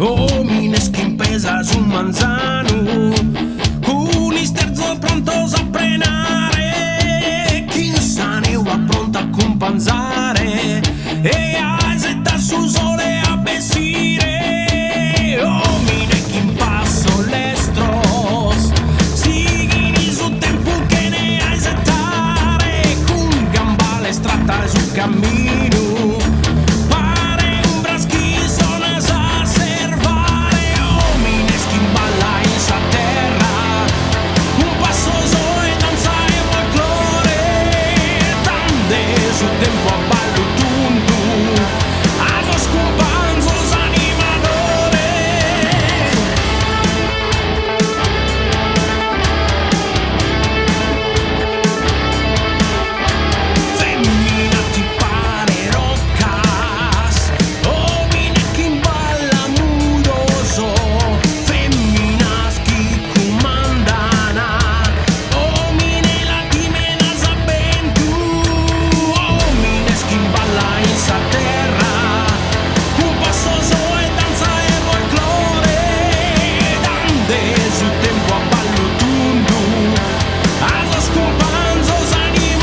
Homines che impesa sul manzano, con il sterzo prontos a prenare, chi sa ne va pronto a companzare e a zetta sul sole a bessire. Homine che impasso l'estros, sighi su tempo che ne hai zettare, con gambale stratta sul cammino. Su tempo a ballo tundu, a los companzos animadores. Femmina ti pare roccas, homine che balla muroso, femminas che comandana, homine la timena sabentu. Balla in sa terra, un passoso e danza e folklore, dande su tempo a ballo tundu, a los companzos animadores.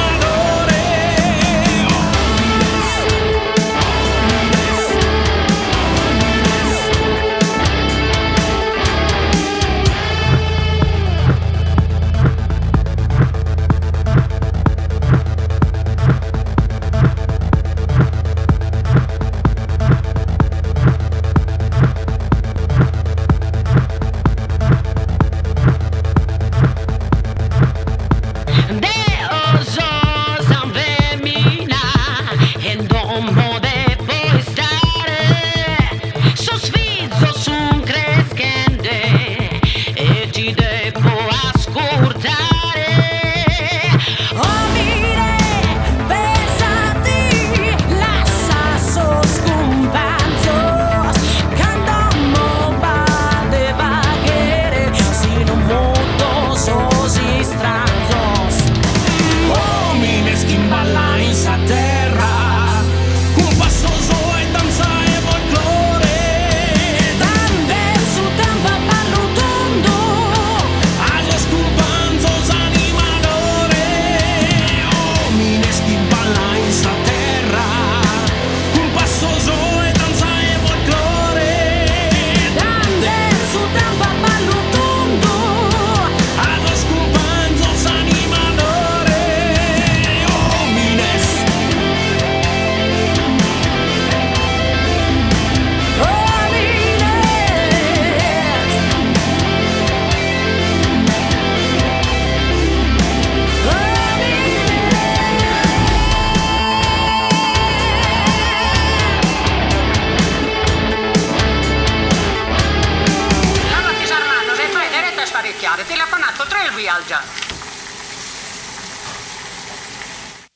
Telefonato 3 il viaggio.